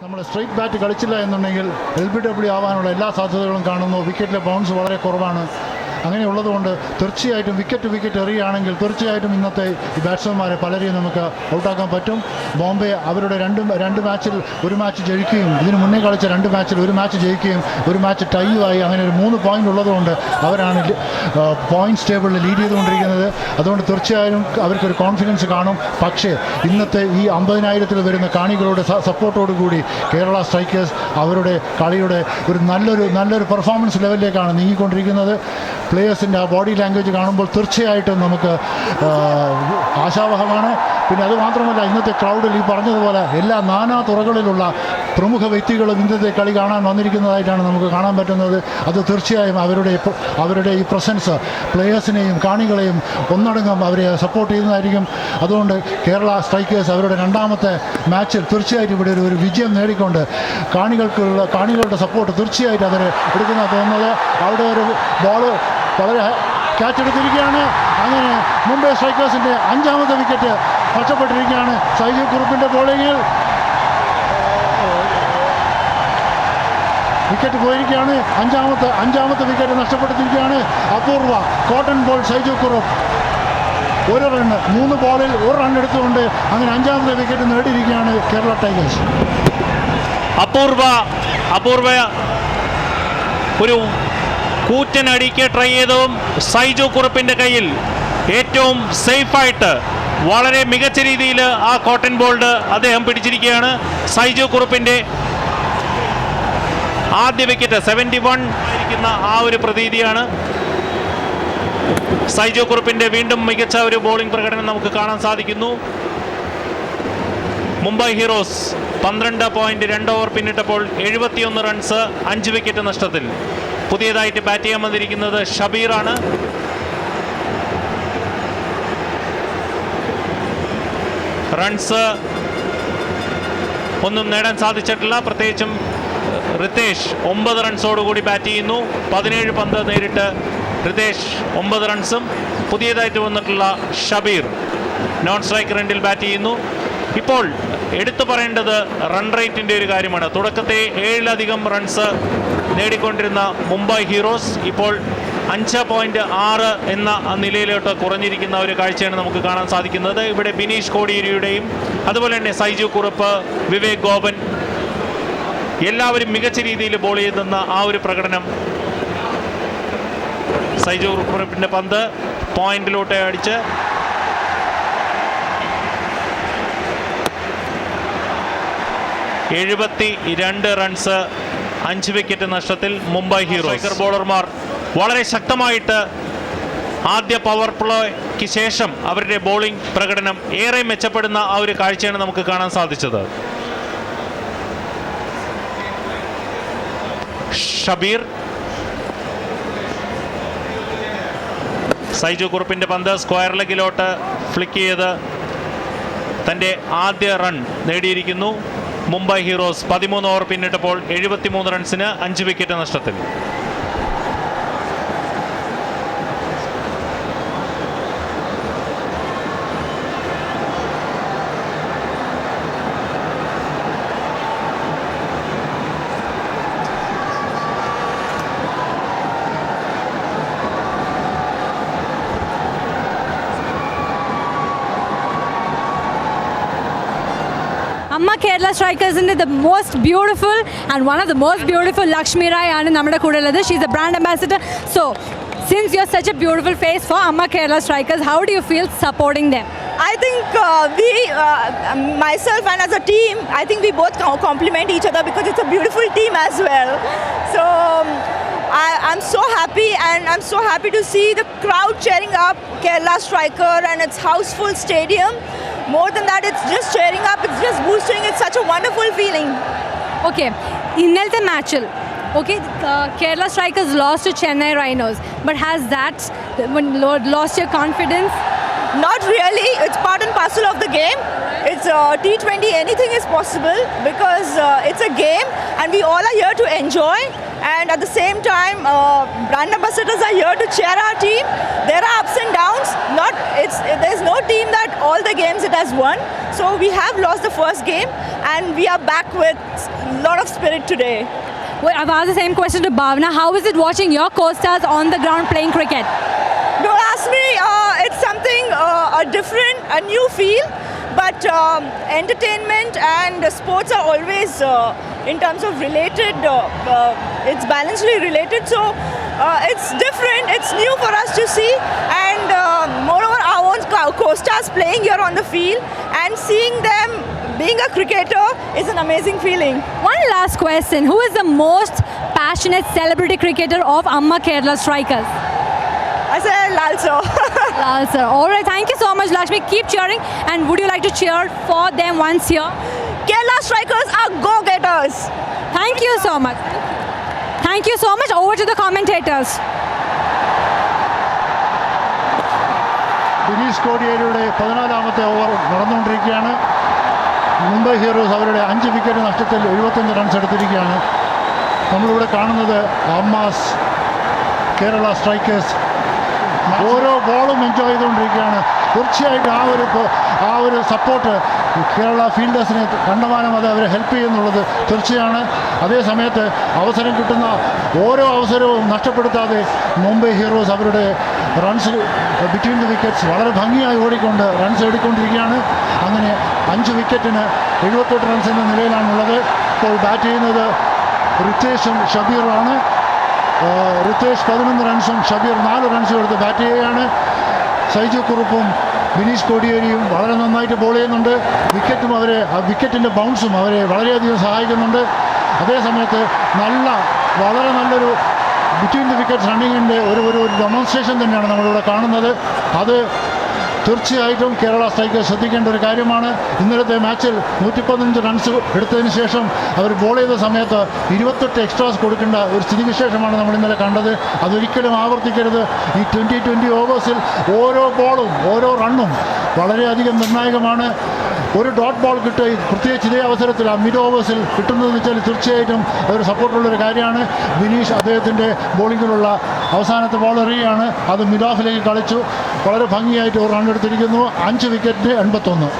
നമ്മൾ straight bat കളിച്ചില്ല എന്നുണ്ടെങ്കിൽ LBW ആവാനുള്ള എല്ലാ സാധ്യതകളും കാണുന്നു. വിക്കറ്റിലെ ബൗൺസ് വളരെ കുറവാണ്. അങ്ങനെയുള്ളതുകൊണ്ട് തീർച്ചയായിട്ടും വിക്കറ്റ് എറിയുകയാണെങ്കിൽ തീർച്ചയായിട്ടും ഇന്നത്തെ ഈ ബാറ്റ്സ്മാൻമാരെ പലരെയും നമുക്ക് ഔട്ടാക്കാൻ പറ്റും. ബോംബെ അവരുടെ രണ്ട് മാച്ചിൽ ഒരു മാച്ച് ജയിക്കുകയും ഇതിന് മുന്നേ കളിച്ച 2 മാച്ചിൽ ഒരു മാച്ച് ജയിക്കുകയും ഒരു മാച്ച് ടൈയുമായി അങ്ങനെ ഒരു 3 പോയിന്റ് ഉള്ളതുകൊണ്ട് അവരാണ് പോയിന്റ്സ് ടേബിളിൽ ലീഡ് ചെയ്തുകൊണ്ടിരിക്കുന്നത്. അതുകൊണ്ട് തീർച്ചയായും അവർക്കൊരു കോൺഫിഡൻസ് കാണും. പക്ഷേ ഇന്നത്തെ ഈ 50,000 വരുന്ന കാണികളുടെ സപ്പോർട്ടോടുകൂടി കേരള സ്ട്രൈക്കേഴ്സ് അവരുടെ കളിയുടെ ഒരു നല്ലൊരു പെർഫോമൻസ് ലെവലിലേക്കാണ് നീങ്ങിക്കൊണ്ടിരിക്കുന്നത്. പ്ലേയേഴ്സിൻ്റെ ആ ബോഡി ലാംഗ്വേജ് കാണുമ്പോൾ തീർച്ചയായിട്ടും നമുക്ക് ആശാവഹമാണ്. പിന്നെ അതുമാത്രമല്ല, ഇന്നത്തെ ക്രൗഡിൽ ഈ പറഞ്ഞതുപോലെ എല്ലാ നാനാ തുറകളിലുള്ള പ്രമുഖ വ്യക്തികളും ഇന്നത്തെ കളി കാണാൻ വന്നിരിക്കുന്നതായിട്ടാണ് നമുക്ക് കാണാൻ പറ്റുന്നത്. അത് തീർച്ചയായും അവരുടെ ഈ പ്രസൻസ് പ്ലേയേഴ്സിനെയും കാണികളെയും ഒന്നടങ്കം അവരെ സപ്പോർട്ട് ചെയ്യുന്നതായിരിക്കും. അതുകൊണ്ട് കേരള സ്ട്രൈക്കേഴ്സ് അവരുടെ 2ാമത്തെ മാച്ചിൽ തീർച്ചയായിട്ടും ഇവിടെ ഒരു വിജയം നേടിക്കൊണ്ട് കാണികളുടെ സപ്പോർട്ട് തീർച്ചയായിട്ടും അവർ എടുക്കുന്ന തോന്നുന്നത്. അവിടെ ഒരു ബോള് വളരെ ക്യാച്ച് എടുത്തിരിക്കുകയാണ്. അങ്ങനെ മുംബൈ സ്ട്രൈക്കേഴ്സിൻ്റെ 5ാമത്തെ വിക്കറ്റ് നഷ്ടപ്പെട്ടിരിക്കുകയാണ്. സൈജു കുറുപ്പിൻ്റെ ബോളിങ്ങിൽ വിക്കറ്റ് പോയിരിക്കുകയാണ്. അഞ്ചാമത്തെ വിക്കറ്റ് നഷ്ടപ്പെട്ടിരിക്കുകയാണ്. അപൂർവ cotton ball Saiju Kurup 1 run 3 ബോളിൽ 1 റൺ എടുത്തുകൊണ്ട് അങ്ങനെ 5ാമത്തെ വിക്കറ്റ് നേടിയിരിക്കുകയാണ് കേരള ടൈഗേഴ്സ്. അപൂർവ ഒരു കൂറ്റനടിക്ക് ട്രൈ ചെയ്തതും സൈജു കുറുപ്പിൻ്റെ കയ്യിൽ ഏറ്റവും സേഫായിട്ട് വളരെ മികച്ച രീതിയിൽ ആ കോട്ടൺ ബോൾഡ് അദ്ദേഹം പിടിച്ചിരിക്കുകയാണ്. സൈജു കുറുപ്പിൻ്റെ ആദ്യ വിക്കറ്റ് 71 ആയിരിക്കുന്ന ആ ഒരു പ്രതീതിയാണ്. സൈജു കുറുപ്പിൻ്റെ വീണ്ടും മികച്ച ഒരു ബോളിംഗ് പ്രകടനം നമുക്ക് കാണാൻ സാധിക്കുന്നു. മുംബൈ ഹീറോസ് 12.2 ഓവർ പിന്നിട്ടപ്പോൾ 71 റൺസ് 5 വിക്കറ്റ് നഷ്ടത്തിൽ. പുതിയതായിട്ട് ബാറ്റ് ചെയ്യാൻ വന്നിരിക്കുന്നത് ഷബീറാണ്. റൺസ് ഒന്നും നേടാൻ സാധിച്ചിട്ടില്ല. പ്രത്യേകിച്ചും റിതേഷ് 9 റൺസോടുകൂടി ബാറ്റ് ചെയ്യുന്നു. 17 പന്ത് നേരിട്ട് റിതേഷ് 9 റൺസും. പുതിയതായിട്ട് വന്നിട്ടുള്ള ഷബീർ നോൺ സ്ട്രൈക്ക് റെൻഡിൽ ബാറ്റ് ചെയ്യുന്നു. ഇപ്പോൾ എടുത്തു പറയേണ്ടത് റൺ റേറ്റിൻ്റെ ഒരു കാര്യമാണ്. തുടക്കത്തെ 7-ലധികം റൺസ് നേടിക്കൊണ്ടിരുന്ന മുംബൈ ഹീറോസ് ഇപ്പോൾ 5.6 എന്ന നിലയിലോട്ട് കുറഞ്ഞിരിക്കുന്ന ഒരു കാഴ്ചയാണ് നമുക്ക് കാണാൻ സാധിക്കുന്നത്. ഇവിടെ ബിനീഷ് കോടിയേരിയുടെയും അതുപോലെ തന്നെ സൈജു കുറുപ്പ്, വിവേക് ഗോപൻ എല്ലാവരും മികച്ച രീതിയിൽ ബോൾ ചെയ്യുന്ന ആ ഒരു പ്രകടനം. സൈജു കുറുപ്പിൻ്റെ പന്ത് പോയിന്റിലോട്ട് അടിച്ച് 72 റൺസ് 5 വിക്കറ്റ് നഷ്ടത്തിൽ മുംബൈ ഹീറോസ്. ബോളർമാർ വളരെ ശക്തമായിട്ട് ആദ്യ പവർ പ്ലേക്ക് ശേഷം അവരുടെ ബോളിംഗ് പ്രകടനം ഏറെ മെച്ചപ്പെടുന്ന ആ ഒരു കാഴ്ചയാണ് നമുക്ക് കാണാൻ സാധിച്ചത്. ഷബീർ, സൈജു കുറുപ്പിൻ്റെ പന്ത് സ്ക്വയർ ലെഗിലോട്ട് ഫ്ലിക്ക് ചെയ്ത് തൻ്റെ ആദ്യ റൺ നേടിയിരിക്കുന്നു. മുംബൈ ഹീറോസ് 13 ഓവർ പിന്നിട്ടപ്പോൾ 73 റൺസിന് 5 വിക്കറ്റ് നഷ്ടത്തിൽ. Amma Kerala Strikers in the most beautiful and one of the most beautiful Lakshmi Rai aanu nammade kude ulladu. She is the brand ambassador. So since you are such a beautiful face for Amma Kerala Strikers, how do you feel supporting them? I think myself and as a team, I think we both complement each other because it's a beautiful team as well. So I'm so happy, and I'm so happy to see the crowd cheering up Kerala Striker and its houseful stadium. More than that, it's just cheering up, it's just boosting, it's such a wonderful feeling. Okay, innalthe matchil Kerala Strikers lost to Chennai Rhinos, but has that lost your confidence? Not really. It's part and parcel of the game. It's T20, anything is possible because it's it's a game and we all are here to enjoy. And at the same time, brand ambassadors are here to cheer our team. There are ups and downs. There's no team that all the games it has won. So we have lost the first game and we are back with a lot of spirit today. Well, I've asked the same question to Bhavna. How is it watching your co-stars on the ground playing cricket? Don't ask me. It's something a new feel. But entertainment and sports are always, in terms of related, it's balancedly related. So it's different, it's new for us to see. And moreover, our own co-stars playing here on the field and seeing them being a cricketer is an amazing feeling. One last question. Who is the most passionate celebrity cricketer of Amma Kerala Strikers? I say Lalso. Lal sir. All right. Thank you so much, Lakshmi. Keep cheering. And would you like to cheer for them once here? Kerala Strikers are go-getters. Thank you so much. Thank you so much. Over to the commentators. Bineesh കോടിയേരിയുടെ 14ാമത്തെ over നടന്നുകൊണ്ടിരിക്കുകയാണ്. Mumbai heroes അവരുടെ 5 wicket നഷ്ടത്തിൽ 75 runs എടുത്തിരിക്കുകയാണ്. നമ്മളിവിടെ കാണുന്നത് Amma's Kerala strikers ഓരോ ബോളും എൻജോയ് ചെയ്തുകൊണ്ടിരിക്കുകയാണ്. തീർച്ചയായിട്ടും ആ ഒരു സപ്പോർട്ട് കേരള ഫീൽഡേഴ്സിനെ കണ്ടമാനം അത് അവരെ ഹെൽപ്പ് ചെയ്യുന്നുള്ളത് തീർച്ചയാണ്. അതേ സമയത്ത് അവസരം കിട്ടുന്ന ഓരോ അവസരവും നഷ്ടപ്പെടുത്താതെ മുംബൈ ഹീറോസ് അവരുടെ റൺസ് ബിറ്റ്വീൻ ദി വിക്കറ്റ്സ് വളരെ ഭംഗിയായി ഓടിക്കൊണ്ട് റൺസ് എടുക്കൊണ്ടിരിക്കുകയാണ്. അങ്ങനെ 5 വിക്കറ്റിന് 78 റൺസ് എന്ന നിലയിലാണുള്ളത്. ഇപ്പോൾ ബാറ്റ് ചെയ്യുന്നത് റിതേഷും ഷബീറുമാണ്. റിതേഷ് 11 റൺസും ഷബീർ 4 റൺസും എടുത്ത് ബാറ്റ് ചെയ്യുകയാണ്. സൈജു കുറുപ്പും ബിനീഷ് കോടിയേരിയും വളരെ നന്നായിട്ട് ബോൾ ചെയ്യുന്നുണ്ട്. വിക്കറ്റിൻ്റെ ബൗൺസും അവരെ വളരെയധികം സഹായിക്കുന്നുണ്ട്. അതേസമയത്ത് വളരെ നല്ലൊരു ബിറ്റ്വീൻ ദി വിക്കറ്റ്സ് റണ്ണിങ്ങിൻ്റെ ഒരു ഡെമോൺസ്ട്രേഷൻ തന്നെയാണ് നമ്മളിവിടെ കാണുന്നത്. അത് തീർച്ചയായിട്ടും കേരള സ്ട്രൈക്കേഴ്സ് ശ്രദ്ധിക്കേണ്ട ഒരു കാര്യമാണ്. ഇന്നലത്തെ മാച്ചിൽ 115 റൺസ് എടുത്തതിന് ശേഷം അവർ ബോൾ ചെയ്ത സമയത്ത് 28 എക്സ്ട്രാസ് കൊടുക്കേണ്ട ഒരു സ്ഥിതിവിശേഷമാണ് നമ്മൾ ഇന്നലെ കണ്ടത്. അതൊരിക്കലും ആവർത്തിക്കരുത്. ഈ 20 ഓവേഴ്സിൽ ഓരോ ബോളും ഓരോ റണ്ണും വളരെയധികം നിർണായകമാണ്. ഒരു ഡോട്ട് ബോൾ കിട്ടുക, പ്രത്യേകിച്ച് ഇതേ അവസരത്തിൽ ആ മിഡ് ഓവേഴ്സിൽ കിട്ടുന്നതെന്ന് വെച്ചാൽ തീർച്ചയായിട്ടും അതൊരു സപ്പോർട്ടുള്ളൊരു കാര്യമാണ്. ബിനീഷ് അദ്ദേഹത്തിൻ്റെ ബോളിങ്ങിലുള്ള അവസാനത്തെ ബോൾ എറിയുകയാണ്. അത് മിഡ് ഓഫിലേക്ക് കളിച്ചു. വളരെ ഭംഗിയായിട്ട് ഒരു റൺ എടുത്തിരിക്കുന്നു. 5 വിക്കറ്റിന് 81.